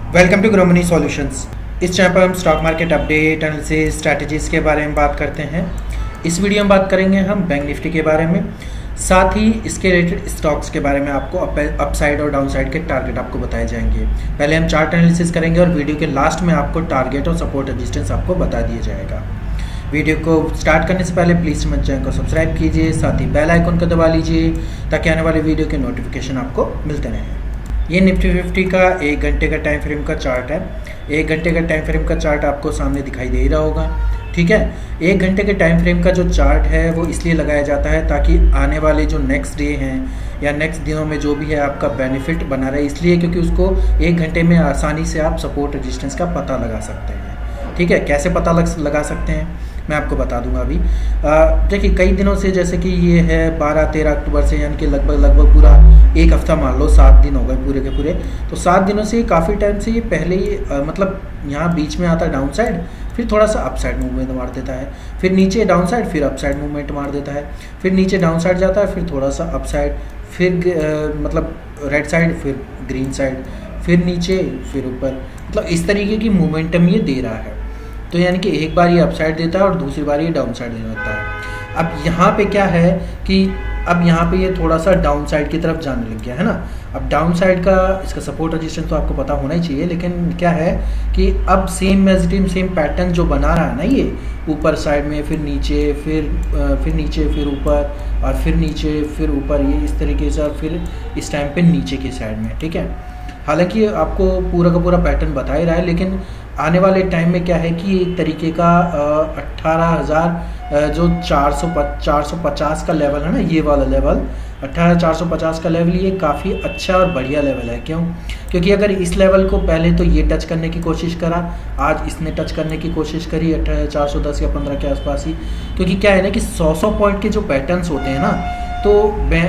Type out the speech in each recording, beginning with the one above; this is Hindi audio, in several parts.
Welcome to Growmoney solutions. इस चैनल पर हम stock market update analysis strategies के बारे में बात करते हैं। इस वीडियो में बात करेंगे हम बैंक निफ्टी के बारे में, साथ ही इसके रिलेटेड स्टॉक्स के बारे में आपको अपसाइड और डाउनसाइड के टारगेट आपको बताए जाएंगे। पहले हम चार्ट एनालिसिस करेंगे और वीडियो के लास्ट में आपको टारगेट और सपोर्ट रेजिस्टेंस आपको बता दिया जाएगा। वीडियो को स्टार्ट करने से पहले प्लीज़ मेरे चैनल को सब्सक्राइब कीजिए, साथ ही बेल आइकन को दबा लीजिए ताकि आने वाले वीडियो के नोटिफिकेशन आपको मिलते रहें। ये निफ्टी 50 का 1 घंटे का टाइम फ्रेम का चार्ट है। 1 घंटे का टाइम फ्रेम का चार्ट आपको सामने दिखाई दे रहा होगा, ठीक है। 1 घंटे के टाइम फ्रेम का जो चार्ट है वो इसलिए लगाया जाता है ताकि आने वाले जो नेक्स्ट डे हैं या नेक्स्ट दिनों में जो भी है आपका बेनिफिट बना रहे, इसलिए क्योंकि उसको 1 घंटे में आसानी से आप सपोर्ट रेजिस्टेंस का पता लगा सकते हैं, ठीक है। कैसे पता लगा सकते हैं मैं आपको बता दूंगा अभी। देखिए कई दिनों से, जैसे कि ये है 12-13 अक्टूबर से, यानी कि लगभग पूरा एक हफ्ता मान लो, 7 दिन हो गए पूरे के पूरे। तो 7 दिनों से काफ़ी टाइम से ये पहले ही मतलब यहाँ बीच में आता है डाउन साइड, फिर थोड़ा सा अप साइड मूवमेंट मार देता है, फिर नीचे डाउन साइड, फिर अप साइड मूवमेंट मार देता है, फिर नीचे डाउन साइड जाता है, फिर थोड़ा सा अप साइड, फिर मतलब रेड साइड, फिर ग्रीन साइड, फिर नीचे, फिर ऊपर। मतलब इस तरीके की मोमेंटम ये दे रहा है। तो यानी कि एक बार ये अप साइड देता है और दूसरी बार ये डाउन साइड देता है। अब यहाँ पे क्या है कि अब यहाँ पे ये थोड़ा सा डाउन साइड की तरफ जाने लग गया है ना। अब डाउन साइड का इसका सपोर्ट रेजिस्टेंस तो आपको पता होना ही चाहिए, लेकिन क्या है कि अब सेम पैटर्न जो बना रहा है ना, ये ऊपर साइड में, फिर नीचे, फिर नीचे, फिर ऊपर, और फिर नीचे, फिर ऊपर, ये इस तरीके से, और फिर इस टाइम पे नीचे की साइड में, ठीक है। हालांकि आपको पूरा का पूरा पैटर्न बता ही रहा है, लेकिन आने वाले टाइम में क्या है कि एक तरीके का 18,000 जो 450 का लेवल है ना, ये वाला लेवल 18,450 का लेवल, ये काफ़ी अच्छा और बढ़िया लेवल है। क्यों? क्योंकि अगर इस लेवल को पहले तो ये टच करने की कोशिश करा, आज इसने टच करने की कोशिश करी 18,410 या 15 के आसपास ही। क्योंकि क्या है ना कि 100 पॉइंट के जो पैटर्न्स होते हैं ना, तो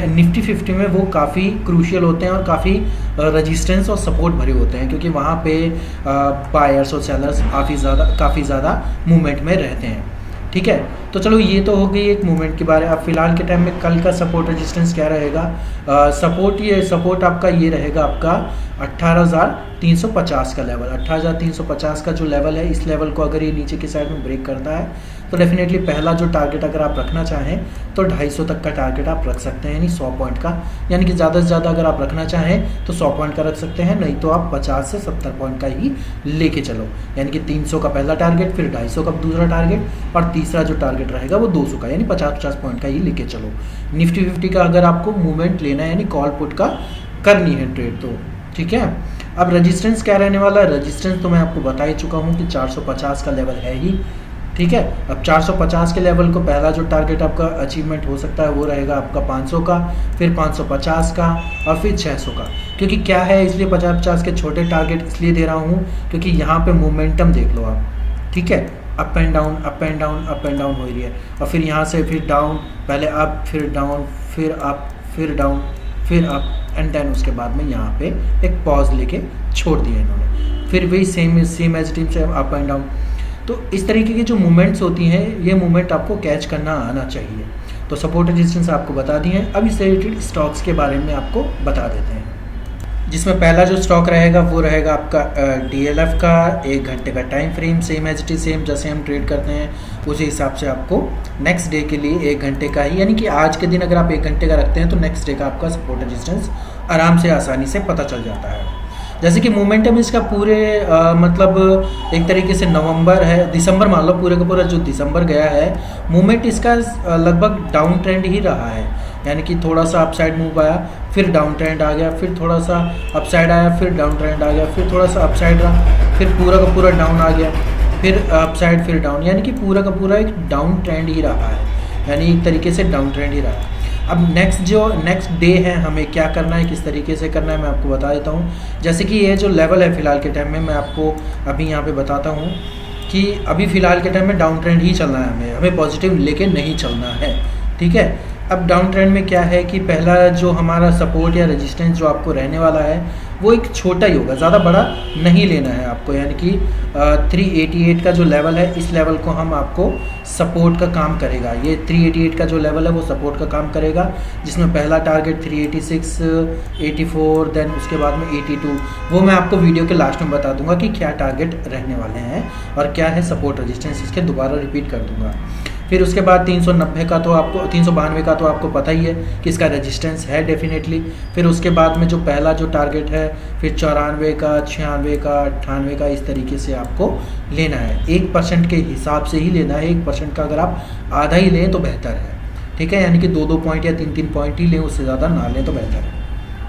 निफ्टी 50 में वो काफ़ी क्रूशियल होते हैं और काफ़ी रेजिस्टेंस और सपोर्ट भरे होते हैं, क्योंकि वहाँ पे बायर्स और सेलर्स काफ़ी ज़्यादा मूवमेंट में रहते हैं, ठीक है। तो चलो ये तो हो गई एक मूवमेंट के बारे। अब फिलहाल के टाइम में कल का सपोर्ट रेजिस्टेंस क्या रहेगा? सपोर्ट आपका ये रहेगा आपका 18,350 का लेवल। 18,350 का जो लेवल है, इस लेवल को अगर ये नीचे की साइड में ब्रेक करता है तो डेफिनेटली पहला जो टारगेट अगर आप रखना चाहें तो 250 तक का टारगेट आप रख सकते हैं, यानी 100 पॉइंट का। यानी कि ज़्यादा से ज़्यादा अगर आप रखना चाहें तो 100 पॉइंट का रख सकते हैं, नहीं तो आप 50 से 70 पॉइंट का ही लेके चलो। यानी कि 300 का पहला टारगेट, फिर 250 का दूसरा टारगेट, और तीसरा जो टारगेट रहेगा वो 200 का, यानी 50-50 पॉइंट का ही लेके चलो। निफ्टी 50 का अगर आपको मूवमेंट लेना है, यानी कॉल पुट का करनी है ट्रेड, तो ठीक है। अब रेजिस्टेंस क्या रहने वाला है? रेजिस्टेंस तो मैं आपको बता ही चुका हूँ कि 450 का लेवल है ही, ठीक है। अब 450 के लेवल को पहला जो टारगेट आपका अचीवमेंट हो सकता है वो रहेगा आपका 500 का, फिर 550 का, और फिर 600 का। क्योंकि क्या है, इसलिए 50-50 के छोटे टारगेट इसलिए दे रहा हूँ क्योंकि यहाँ पे मोमेंटम देख लो आप, ठीक है। Up and down, up and down, up and down हो रही है, और फिर यहाँ से फिर डाउन, पहले अप, फिर डाउन, फिर अप, फिर डाउन, फिर अप, एंड देन उसके बाद में यहाँ पे एक पॉज लेके छोड़ दिया इन्होंने, फिर वही सेम एज टीम से अप एंड डाउन। तो इस तरीके की जो मूवमेंट्स होती हैं, ये मूवमेंट आपको कैच करना आना चाहिए। तो सपोर्ट रेजिस्टेंस आपको बता दिए हैं। अब इससे रिलेटेड स्टॉक्स के बारे में आपको बता देते हैं, जिसमें पहला जो स्टॉक रहेगा वो रहेगा आपका DLF का 1 घंटे का time frame, same as it is, same जैसे हम ट्रेड करते हैं उसी हिसाब से आपको नेक्स्ट डे के लिए 1 घंटे का ही, यानी कि आज के दिन अगर आप 1 घंटे का रखते हैं तो नेक्स्ट डे का आपका सपोर्ट रेजिस्टेंस आराम से आसानी से पता चल जाता है। जैसे कि मोमेंटम इसका पूरे मतलब एक तरीके से दिसंबर मान लो, पूरे का पूरा जो दिसंबर गया है, मूवमेंट इसका लगभग डाउन ट्रेंड ही रहा है। यानी कि थोड़ा सा अपसाइड मूव आया, फिर डाउन ट्रेंड आ गया, फिर थोड़ा सा अपसाइड आया, फिर डाउन ट्रेंड आ गया, फिर थोड़ा सा अपसाइड रहा, फिर पूरा का पूरा डाउन आ गया, फिर अपसाइड, फिर डाउन, यानी कि पूरा का पूरा एक डाउन ट्रेंड ही रहा है, यानी एक तरीके से डाउन ट्रेंड ही रहा है। अब नेक्स्ट डे है, हमें क्या करना है, किस तरीके से करना है, मैं आपको बता देता हूँ। जैसे कि ये जो लेवल है फ़िलहाल के टाइम में, मैं आपको अभी यहाँ पे बताता हूँ कि अभी फ़िलहाल के टाइम में डाउन ट्रेंड ही चलना है, हमें पॉजिटिव लेके नहीं चलना है, ठीक है। अब डाउन ट्रेंड में क्या है कि पहला जो हमारा सपोर्ट या रेजिस्टेंस जो आपको रहने वाला है वो एक छोटा ही होगा, ज़्यादा बड़ा नहीं लेना है आपको, यानी कि 388 का जो लेवल है, इस लेवल को हम आपको सपोर्ट का काम करेगा। ये 388 का जो लेवल है वो सपोर्ट का काम करेगा, जिसमें पहला टारगेट 386, 84, देन उसके बाद में 82। वो मैं आपको वीडियो के लास्ट में बता दूंगा कि क्या टारगेट रहने वाले हैं और क्या है सपोर्ट रेजिस्टेंस, इसके दोबारा रिपीट कर दूंगा। फिर उसके बाद 390 का तो आपको 392 का तो आपको पता ही है कि इसका रेजिस्टेंस है डेफिनेटली। फिर उसके बाद में जो पहला जो टारगेट है, फिर 94 का, 96 का, 98 का, इस तरीके से आपको लेना है। 1% के हिसाब से ही लेना है। 1% का अगर आप आधा ही लें तो बेहतर है, ठीक है, यानी कि 2-2 पॉइंट या 3-3 पॉइंट ही लें, उससे ज़्यादा ना लें तो बेहतर है,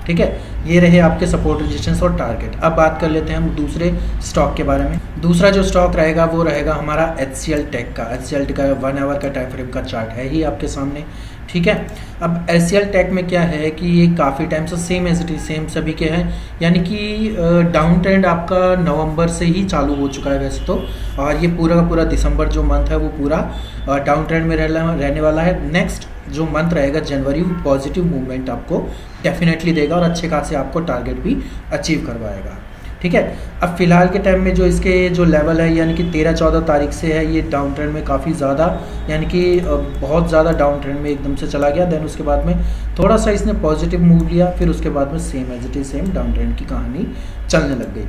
ठीक है। ये रहे आपके सपोर्ट रेजिस्टेंस और टारगेट। अब बात कर लेते हैं हम दूसरे स्टॉक के बारे में। दूसरा जो स्टॉक रहेगा वो रहेगा हमारा HCL टेक का। HCL का 1 आवर का टाइम फ्रेम का चार्ट है ही आपके सामने, ठीक है। अब HCL टेक में क्या है कि ये काफ़ी टाइम से same as it is same सभी के हैं, यानी कि डाउन ट्रेंड आपका नवंबर से ही चालू हो चुका है वैसे तो, और ये पूरा का पूरा दिसंबर जो मंथ है वो पूरा डाउन ट्रेंड में रहने वाला है। नेक्स्ट जो मंथ रहेगा जनवरी, पॉजिटिव मूवमेंट आपको डेफिनेटली देगा और अच्छे खासे आपको टारगेट भी अचीव करवाएगा, ठीक है। अब फिलहाल के टाइम में जो इसके जो लेवल है, यानी कि 13-14 तारीख से है ये डाउन ट्रेंड में काफ़ी ज़्यादा, यानी कि बहुत ज़्यादा डाउन ट्रेंड में एकदम से चला गया। देन उसके बाद में थोड़ा सा इसने पॉजिटिव मूव लिया, फिर उसके बाद में same as it is same down trend की कहानी चलने लग गई,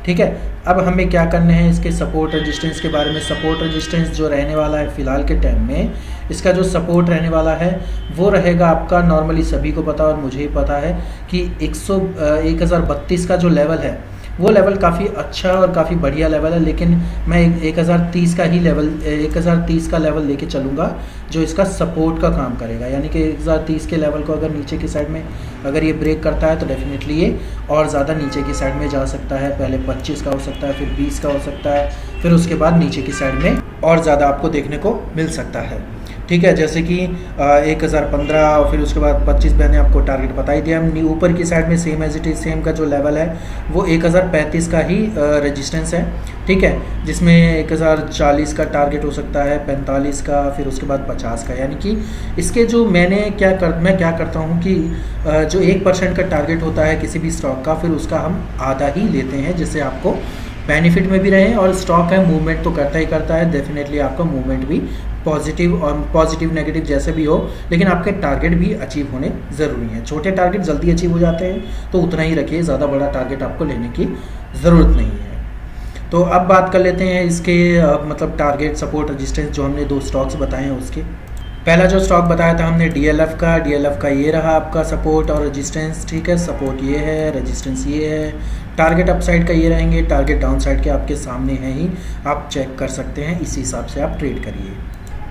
ठीक है। अब हमें क्या करने हैं इसके सपोर्ट रेजिस्टेंस के बारे में। सपोर्ट रेजिस्टेंस जो रहने वाला है फिलहाल के टाइम में, इसका जो सपोर्ट रहने वाला है वो रहेगा आपका, नॉर्मली सभी को पता और मुझे ही पता है कि 1032 का जो लेवल है वो लेवल काफ़ी अच्छा और काफ़ी बढ़िया लेवल है, लेकिन मैं 1030 का ही लेवल 1030 का लेवल लेके चलूँगा जो इसका सपोर्ट का काम करेगा। यानी कि 1030 के लेवल को अगर नीचे की साइड में अगर ये ब्रेक करता है तो डेफिनेटली ये और ज़्यादा नीचे की साइड में जा सकता है। पहले 25 का हो सकता है, फिर 20 का हो सकता है, फिर उसके बाद नीचे की साइड में और ज़्यादा आपको देखने को मिल सकता है, ठीक है। जैसे कि 1015 और फिर उसके बाद 25 मैंने आपको टारगेट बता ही दिया। ऊपर की साइड में same as it is same का जो लेवल है वो 1035 का ही रेजिस्टेंस है, ठीक है, जिसमें 1040 का टारगेट हो सकता है, 45 का, फिर उसके बाद 50 का। यानी कि इसके जो मैं क्या करता हूँ कि जो 1% का टारगेट होता है किसी भी स्टॉक का, फिर उसका हम आधा ही लेते हैं, जिससे आपको बेनिफिट में भी रहे। और स्टॉक है मूवमेंट तो करता ही करता है, डेफिनेटली आपका मूवमेंट भी पॉजिटिव नेगेटिव जैसे भी हो, लेकिन आपके टारगेट भी अचीव होने ज़रूरी हैं। छोटे टारगेट जल्दी अचीव हो जाते हैं तो उतना ही रखिए, ज़्यादा बड़ा टारगेट आपको लेने की ज़रूरत नहीं है। तो अब बात कर लेते हैं इसके मतलब टारगेट, सपोर्ट, रेजिस्टेंस जो हमने 2 स्टॉक्स बताए हैं उसके। पहला जो स्टॉक बताया था हमने DLF का ये रहा आपका सपोर्ट और रेजिस्टेंस, ठीक है। सपोर्ट ये है, रेजिस्टेंस ये है, टारगेट अपसाइड का ये रहेंगे, टारगेट डाउनसाइड के आपके सामने हैं ही, आप चेक कर सकते हैं, इसी हिसाब से आप ट्रेड करिए।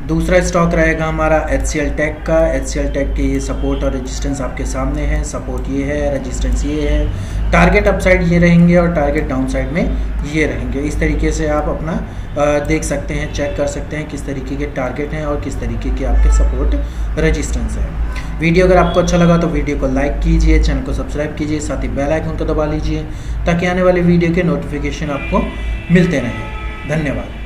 दूसरा स्टॉक रहेगा हमारा HCL टेक का। HCL टेक के ये सपोर्ट और रेजिस्टेंस आपके सामने है। सपोर्ट ये है, रेजिस्टेंस ये है, टारगेट अपसाइड ये रहेंगे और टारगेट डाउनसाइड में ये रहेंगे। इस तरीके से आप अपना देख सकते हैं, चेक कर सकते हैं किस तरीके के टारगेट हैं और किस तरीके के आपके सपोर्ट रेजिस्टेंस है। वीडियो अगर आपको अच्छा लगा तो वीडियो को लाइक कीजिए, चैनल को सब्सक्राइब कीजिए, साथ ही बेल आइकन को दबा लीजिए ताकि आने वाले वीडियो के नोटिफिकेशन आपको मिलते रहें। धन्यवाद।